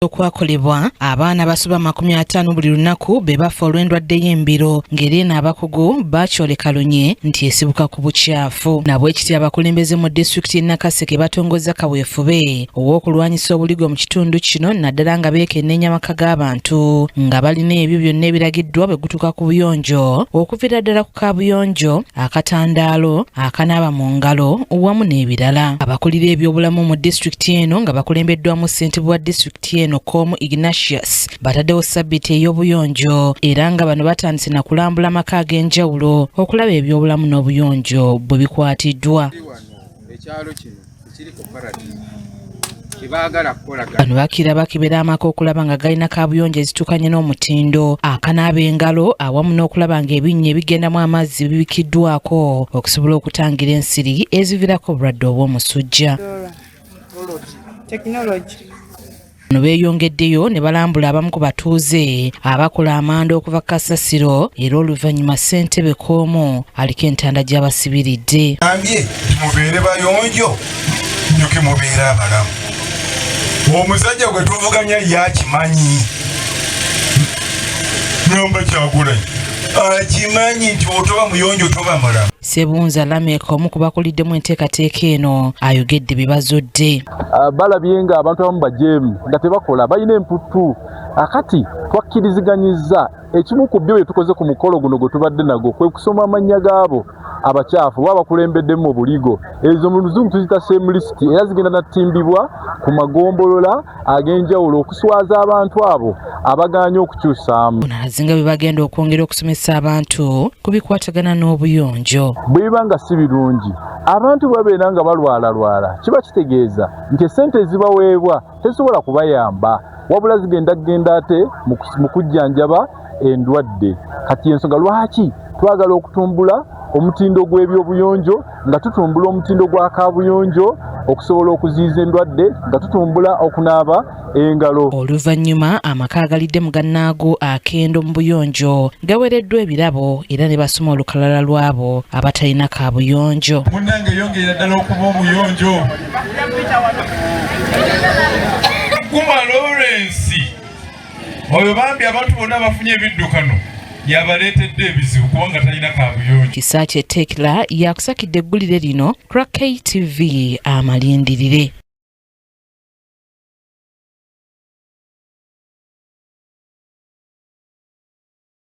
okwakolebwa abaana basoba 50 buli lunaku be bafa olw'endwadde y'embiro ng'era abakugu bakyoleka nti esibuka ku bukyafu. Nabwe ekiti abakulembeze mu disitulikiti y'e Nakaseke batongoza kaweefube ow'okulwanyisa obuligo mu kitundu kino naddala nga beekenneenya amaka g'abantu nga balina ebyo byonna ebiragiddwa bwe gutuuka ku buyonjo okuviira ddala ku kaabuyonjo, akatandaalo, akanaaba mu ngalo wamu n'ebirala. Abakulira ebyobulamu mu disitulikiti eno nga bakulembeddwamu ssentebe wa disitulikiti eno Komu Ignatius bataddewo ssabbiiti ey'obuyonjo era nga bano batandise na kulambula amaka ag'enjawulo okulaba ebyobulamu n'obuyonjo bwe bikwatiddwa. Bano bakibera amaka okulaba nga galina kaabuyonjo ezitukanye n'omutindo, akanaaba engalo awamu n'okulaba nga ebinnya ebigendamu amazzi bibikiddwako okusobola okutangira ensiri ezivirako obulwadde obw'omusujja. Bano beeyongeddeyo ne balambula abamu ku batuuze abakola amanda okuva Kasasiro era oluvannyuma ssentebe Koomu aliko entanda gy'abasibiridde. Ambye mubeere bayonjo nyoke mubeere abalamu. Omusajja gwe tuvuganya yakimanyi. Nomba Kyagulanyi akimanyi nti otoba muyonjo toba mulamu. Sebunza Lameka omu ku bakuliddemu enteekateeka eno ayogedde bye bazodde. Balabye nga abantu abamu bajeemu nga tebakola balina emputtu. Akati twakkiriziganyizza ekimu ku byo bye tukoze ku mukolo guno gwe tubadde nagwo kwe kusoma amannya gaabo abakyafu baba bakulembeddemu mu buligo. Ezo mu Luzungu tuzita shame list era zigenda nattimbibwa ku magombolola ag'enjawulo okuswaza abantu abo abaganya okukyusaamu. Azinga bye bagenda okwongera okusomesa abantu ku bikwatagana n'obuyonjo. Bweba nga si birungi abantu babeera nga balwala kiba kitegeeza nti essente ezibaweebwa tezisobola kubayamba wabula zigenda ate mu kujjanjaba endwadde. Kati ensonga lwaki twagala okutumbula omutindo gw'ebyobuyonjo nga tutumbula omutindo gwa kaabuyonjo okusobola okuziyiza endwadde nga tutumbula okunaaba engalo. Oluvannyuma amaka agalidde mu gannaago akendo mu buyonjo gawereddwa ebirabo era ne basoma olukalala lwabo abatalina kaabuyonjo. Munnange yongera ddala okuba omuyonjo. Kuma Lawrence oyo bambi abantu bonna bafunye ebiddukano yabaleetedde ebizibu kubanga talina kaabuyonjo. Kisaakye Tekla yakusakidde eggulire lino Crack TV amalindirire.